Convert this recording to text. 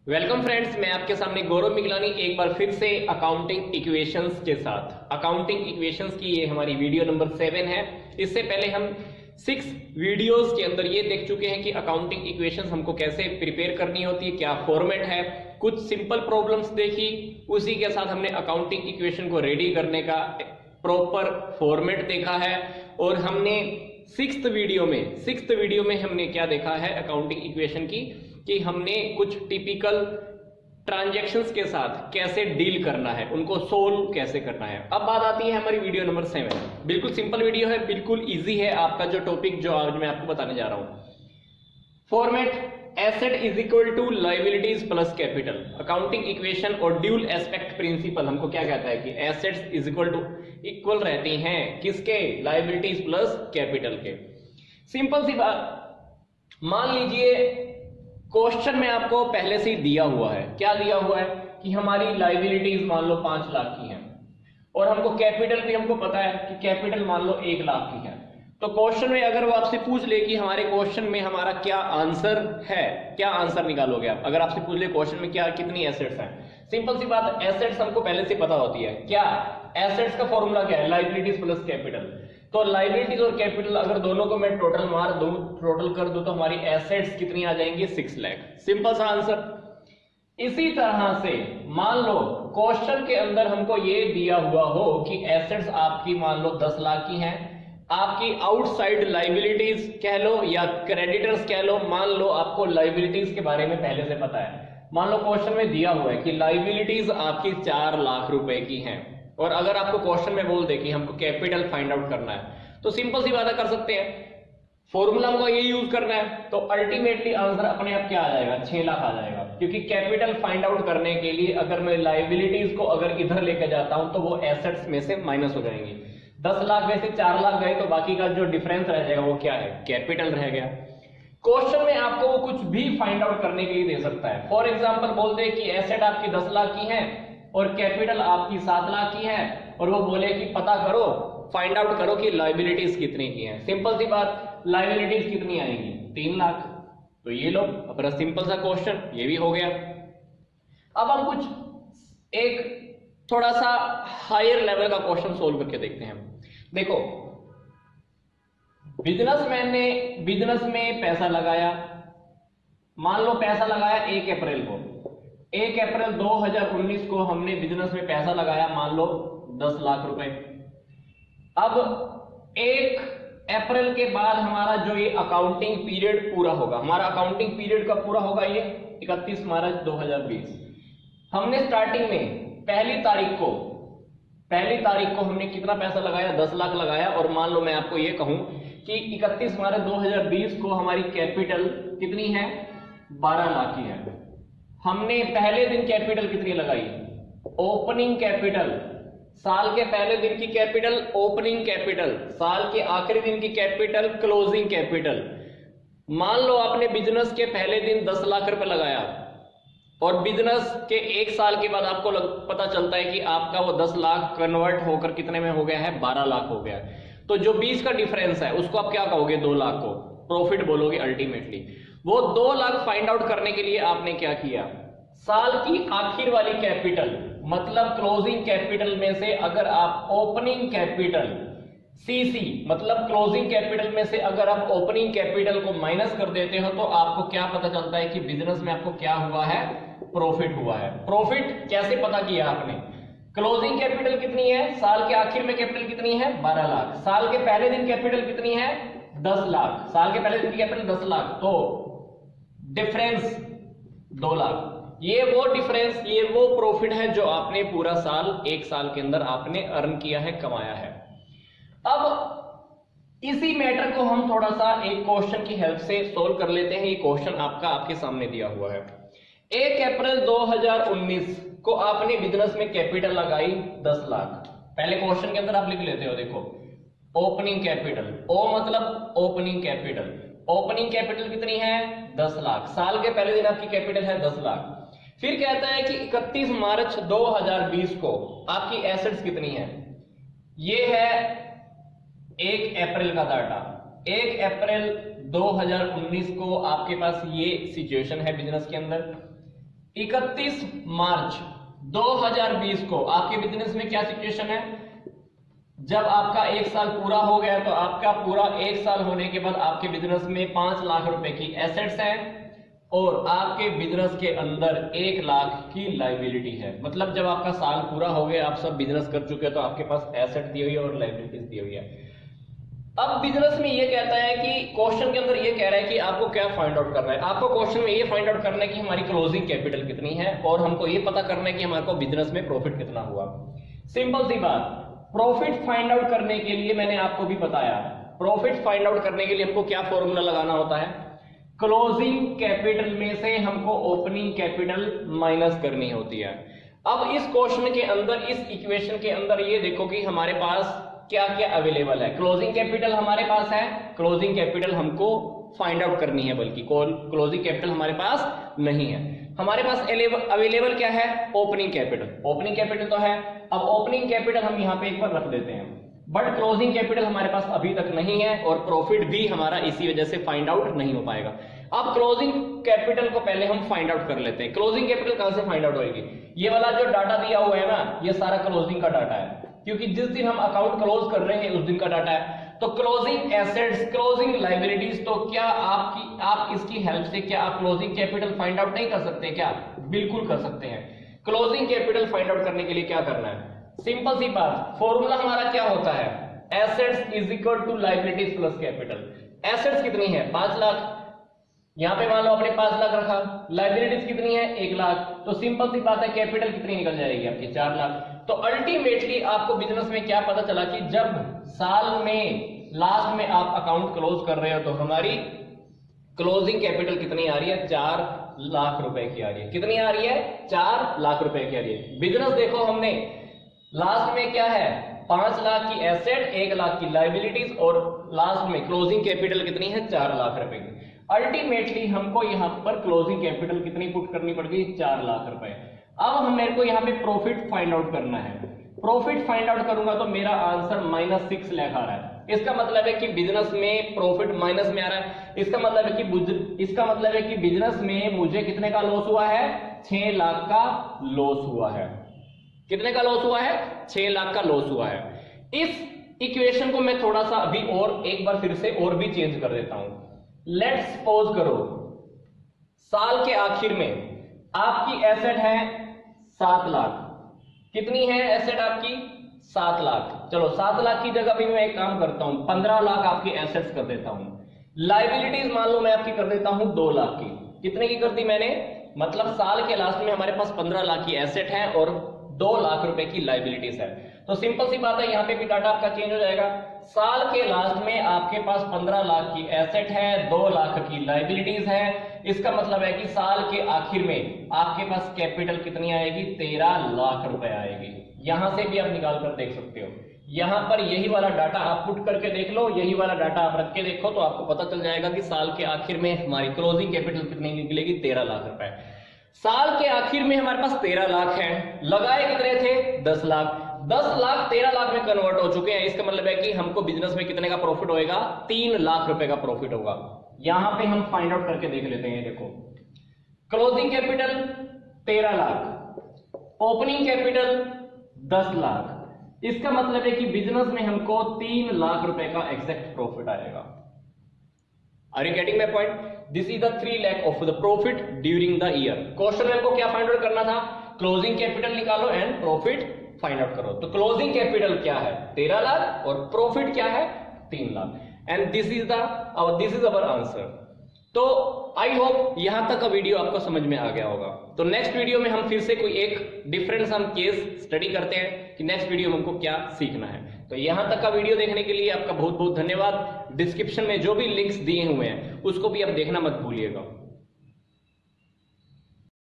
Welcome friends, मैं आपके सामने गौरव मिगलानी एक बार फिर से अकाउंटिंग इक्वेशंस के साथ। अकाउंटिंग इक्वेशंस की ये हमारी वीडियो नंबर 7 है। इससे पहले हम 6 वीडियोस के अंदर ये देख चुके हैं कि अकाउंटिंग इक्वेशंस हमको कैसे प्रिपेयर करनी होती है, क्या फॉर्मेट है। कुछ सिंपल प्रॉब्लम्स देखी, उसी के साथ हमने अकाउंटिंग इक्वेशन को रेडी करने का प्रॉपर फॉर्मेट देखा है। और हमने सिक्स्थ वीडियो में हमने क्या देखा है अकाउंटिंग इक्वेशन की, कि हमने कुछ टिपिकल ट्रांजैक्शंस के साथ कैसे डील करना है, उनको सोल्व कैसे करना है। अब बात आती है हमारी वीडियो नंबर 7। बिल्कुल सिंपल वीडियो है, बिल्कुल इजी है आपका जो टॉपिक जो आज मैं आपको बताने जा रहा हूं। Format asset is equal to liabilities plus capital. Accounting equation और ड्यूल एस्पेक्ट प्रिंसिपल हमको क्या कहता है कि एसेट्स इज इक्वल रहती हैं किसके, लायबिलिटीज प्लस कैपिटल के। सिंपल सी बात, मान लीजिए क्वेश्चन में आपको पहले से ही दिया हुआ है, क्या दिया हुआ है कि हमारी लायबिलिटीज मान लो 5 लाख की है और हमको कैपिटल भी हमको पता है कि कैपिटल मान लो 1 लाख की है। तो क्वेश्चन में अगर वो आपसे पूछ ले कि हमारे क्वेश्चन में हमारा क्या आंसर है, क्या आंसर निकालोगे आप। अगर आपसे पूछ ले क्वेश्चन में क्या कितनी एसेट्स हैं, सिंपल सी बात, एसेट्स हमको पहले से पता होती है। क्या एसेट्स का फॉर्मूला क्या है, लायबिलिटीज प्लस कैपिटल। तो लायबिलिटीज और कैपिटल अगर दोनों को मैं टोटल मार दूं, टोटल कर दूं, तो हमारी एसेट्स कितनी आ जाएंगी, 6 लाख। सिंपल सा आंसर। इसी तरह से मान लो क्वेश्चन के अंदर हमको ये दिया हुआ हो कि एसेट्स आपकी मान लो 10 लाख की हैं, आपकी आउटसाइड लायबिलिटीज कह लो या क्रेडिटर्स कह लो, मान लो आपको लायबिलिटीज के बारे में पहले से पता है। मान लो क्वेश्चन में दिया हुआ है कि लायबिलिटीज आपकी 4 लाख रुपए की हैं, और अगर आपको क्वेश्चन में बोल दे कि हमको कैपिटल फाइंड आउट करना है, तो सिंपल सी बात कर सकते हैं, फॉर्मूला हमको ये यूज करना है। तो अल्टीमेटली आंसर अपने आप क्या आ जाएगा, 6 लाख आ जाएगा। क्योंकि कैपिटल फाइंड आउट करने के लिए अगर मैं लायबिलिटीज को अगर इधर लेके जाता हूं तो वो एसेट्स में से माइनस हो जाएंगी। 10 लाख में से 4 लाख गए तो बाकी का जो डिफरेंस रह जाएगा वो क्या है, कैपिटल रह गया। क्वेश्चन में आपको वो कुछ भी फाइंड आउट करने के लिए दे सकता है। फॉर एग्जाम्पल बोल दे कि एसेट आपकी 10 लाख की है और कैपिटल आपकी 7 लाख की है, और वो बोले कि पता करो, फाइंड आउट करो कि लायबिलिटीज कितनी की है। सिंपल सी बात, लायबिलिटीज कितनी आएंगी, 3 लाख। तो ये लो अपना सिंपल सा क्वेश्चन ये भी हो गया। अब हम कुछ एक थोड़ा सा हायर लेवल का क्वेश्चन सोल्व करके देखते हैं। देखो, बिजनेसमैन ने बिजनेस में पैसा लगाया, मान लो पैसा लगाया 1 अप्रैल को। 1 अप्रैल 2019 को हमने बिजनेस में पैसा लगाया मान लो 10 लाख रुपए। अब 1 अप्रैल के बाद हमारा जो ये अकाउंटिंग पीरियड पूरा होगा, हमारा अकाउंटिंग पीरियड कब पूरा होगा, ये 31 मार्च 2020। हमने स्टार्टिंग में पहली तारीख को हमने कितना पैसा लगाया, 10 लाख लगाया। और मान लो मैं आपको ये कहूं कि 31 मार्च 2020 को हमारी कैपिटल कितनी है, 12 लाख की है। हमने पहले दिन कैपिटल कितनी लगाई, ओपनिंग कैपिटल। साल के पहले दिन की कैपिटल ओपनिंग कैपिटल, साल के आखिरी दिन की कैपिटल क्लोजिंग कैपिटल। मान लो आपने बिजनेस के पहले दिन 10 लाख रुपए लगाया और बिजनेस के 1 साल के बाद आपको पता चलता है कि आपका वो 10 लाख कन्वर्ट होकर कितने में हो गया है, 12 लाख हो गया। तो जो 20 का डिफरेंस है उसको आप क्या कहोगे, 2 लाख को प्रॉफिट बोलोगे अल्टीमेटली। वो 2 लाख फाइंड आउट करने के लिए आपने क्या किया, साल की आखिर वाली कैपिटल मतलब क्लोजिंग कैपिटल में से अगर आप ओपनिंग कैपिटल सीसी मतलब क्लोजिंग कैपिटल में से अगर आप ओपनिंग कैपिटल को माइनस कर देते हो तो आपको क्या पता चलता है कि बिजनेस में आपको क्या हुआ है, प्रॉफिट हुआ है। प्रॉफिट कैसे पता किया आपने, क्लोजिंग कैपिटल कितनी है, साल के आखिर में कैपिटल कितनी है, 12 लाख। साल के पहले दिन कैपिटल कितनी है, 10 लाख। साल के पहले दिन की कैपिटल 10 लाख, तो डिफरेंस 2 लाख। ये वो डिफरेंस, ये वो प्रॉफिट है जो आपने पूरा साल, 1 साल के अंदर आपने अर्न किया है, कमाया है। अब इसी मैटर को हम थोड़ा सा एक क्वेश्चन की हेल्प से सोल्व कर लेते हैं। ये क्वेश्चन आपके सामने दिया हुआ है। 1 अप्रैल 2019 को आपने बिजनेस में कैपिटल लगाई 10 लाख। पहले क्वेश्चन के अंदर आप लिख लेते हो, देखो ओपनिंग कैपिटल, ओ मतलब ओपनिंग कैपिटल। ओपनिंग कैपिटल कितनी है, 10 लाख। साल के पहले दिन आपकी कैपिटल है 10 लाख। फिर कहता है कि 31 मार्च 2020 को आपकी एसेट्स कितनी है, ये है 1 अप्रैल का डाटा। 1 अप्रैल 2019 को आपके पास ये सिचुएशन है बिजनेस के अंदर। 31 मार्च 2020 को आपके बिजनेस में क्या सिचुएशन है? जब आपका 1 साल पूरा हो गया तो आपका पूरा 1 साल होने के बाद आपके बिजनेस में 5 लाख रुपए की एसेट्स हैं और आपके बिजनेस के अंदर 1 लाख की लायबिलिटी है। मतलब जब आपका साल पूरा हो गया, आप सब बिजनेस कर चुके हैं, तो आपके पास एसेट दी हुई है और लायबिलिटीज दी हुई है। अब बिजनेस में ये कहता है कि क्वेश्चन के अंदर ये कह रहा है कि आपको क्या फाइंड आउट करना है। आपको क्वेश्चन में ये फाइंड आउट करना है कि हमारी क्लोजिंग कैपिटल कितनी है और हमको ये पता करना है कि हमारे को बिजनेस में प्रॉफिट कितना हुआ। सिंपल सी बात, प्रॉफिट फाइंड आउट करने के लिए मैंने आपको भी बताया, प्रॉफिट फाइंड आउट करने के लिए हमको क्या फॉर्मूला लगाना होता है? क्लोजिंग कैपिटल में से हमको ओपनिंग कैपिटल माइनस करनी होती है। अब इस क्वेश्चन के अंदर, इस इक्वेशन के अंदर ये देखो कि हमारे पास क्या क्या अवेलेबल है। क्लोजिंग कैपिटल हमारे पास है, क्लोजिंग कैपिटल हमको फाइंड आउट करनी है, बल्कि क्लोजिंग कैपिटल हमारे पास नहीं है। हमारे पास अवेलेबल क्या है? Opening capital. ओपनिंग कैपिटल तो है, अब ओपनिंग कैपिटल हम यहां पे एक बार रख देते हैं, बट क्लोजिंग कैपिटल हमारे पास अभी तक नहीं है और प्रॉफिट भी हमारा इसी वजह से फाइंड आउट नहीं हो पाएगा। अब क्लोजिंग कैपिटल को पहले हम फाइंड आउट कर लेते हैं। क्लोजिंग कैपिटल कहां से फाइंड आउट होगी? ये वाला जो डाटा दिया हुआ है ना, ये सारा क्लोजिंग का डाटा है, क्योंकि जिस दिन हम अकाउंट क्लोज कर रहे हैं उस दिन का डाटा है। तो क्लोजिंग एसेट्स, क्लोजिंग लायबिलिटीज, तो क्या आप इसकी हेल्प से क्या आप क्लोजिंग कैपिटल फाइंड आउट नहीं कर सकते? क्या बिल्कुल कर सकते हैं। क्लोजिंग कैपिटल फाइंड आउट करने के लिए क्या करना है? सिंपल सी बात, फॉर्मूला हमारा क्या होता है? Assets is equal to liabilities plus capital. Assets कितनी है? 5 लाख, यहां पे मान लो आपने 5 लाख रखा, लायबिलिटीज कितनी है? 1 लाख, तो सिंपल सी बात है कैपिटल कितनी निकल जाएगी आपकी? 4 लाख। तो अल्टीमेटली आपको बिजनेस में क्या पता चला कि जब साल में लास्ट में आप अकाउंट क्लोज कर रहे हो तो हमारी क्लोजिंग कैपिटल कितनी आ रही है? 4 लाख रुपए की आ रही है। कितनी आ रही है? 4 लाख रुपए की आ रही है। बिजनेस देखो, हमने लास्ट में क्या है? 5 लाख की एसेट, 1 लाख की लायबिलिटीज और लास्ट में क्लोजिंग कैपिटल कितनी है? 4 लाख रुपए की। अल्टीमेटली हमको यहाँ पर क्लोजिंग कैपिटल कितनी पुट करनी पड़ गई? 4 लाख रुपए। अब मेरे को यहाँ पे प्रॉफिट फाइंड आउट करना है। प्रॉफिट फाइंड आउट करूंगा तो मेरा आंसर -6 लाख आ रहा है। इसका मतलब है कि बिजनेस में प्रॉफिट माइनस में आ रहा है। इसका मतलब है कि बिजनेस में मुझे कितने का लॉस हुआ है? 6 लाख का लॉस हुआ है। कितने का लॉस हुआ है? 6 लाख का लॉस हुआ है। इस इक्वेशन को मैं थोड़ा सा अभी और एक बार फिर से और भी चेंज कर देता हूं। लेट्स सपोज करो साल के आखिर में आपकी एसेट है 7 लाख। कितनी है एसेट आपकी? 7 लाख। चलो 7 लाख की जगह भी मैं एक काम करता हूं, 15 लाख आपकी एसेट्स कर देता हूं। लायबिलिटीज मान लो मैं आपकी कर देता हूं 2 लाख की। कितने की कर दी मैंने? मतलब साल के लास्ट में हमारे पास 15 लाख की एसेट है और 2 लाख रुपए की लायबिलिटीज है। तो सिंपल सी बात है, यहां पे भी डाटा आपका चेंज हो जाएगा। साल के लास्ट में आपके पास 15 लाख की एसेट है, 2 लाख की लायबिलिटीज है। इसका मतलब है कि साल के आखिर में आपके पास कैपिटल कितनी आएगी? 13 लाख रुपए आएगी। यहां से भी आप निकाल कर देख सकते हो। यहां पर यही वाला डाटा आप पुट करके देख लो, यही वाला डाटा आप रख के देखो, तो आपको पता चल जाएगा कि साल के आखिर में हमारी क्लोजिंग कैपिटल कितनी निकलेगी? 13 लाख रुपए। साल के आखिर में हमारे पास 13 लाख है, लगाए कितने थे? 10 लाख। 10 लाख 13 लाख में कन्वर्ट हो चुके हैं। इसका मतलब है कि हमको बिजनेस में कितने का प्रॉफिट होएगा? 3 लाख रुपए का प्रॉफिट होगा। यहां पे हम फाइंड आउट करके देख लेते हैं। देखो, closing capital 13 lakh, opening capital 10 lakh. इसका मतलब है कि बिजनेस में हमको 3 लाख रुपए का एग्जैक्ट प्रॉफिट आएगा। Are you getting my point? This is the 3 lakh of the profit during the year. Question में हमको क्या फाइंड आउट करना था? क्लोजिंग कैपिटल निकालो एंड प्रॉफिट फाइंड आउट करो। तो क्लोजिंग कैपिटल क्या है? 13 लाख और प्रॉफिट क्या है? 3 lakh. And this is our answer. तो आई होप यहां तक का वीडियो आपको समझ में आ गया होगा। तो नेक्स्ट वीडियो में हम फिर से कोई एक डिफरेंट हम केस स्टडी करते हैं कि नेक्स्ट वीडियो में हमको क्या सीखना है। तो यहां तक का वीडियो देखने के लिए आपका बहुत बहुत धन्यवाद। डिस्क्रिप्शन में जो भी लिंक्स दिए हुए हैं उसको भी आप देखना मत भूलिएगा।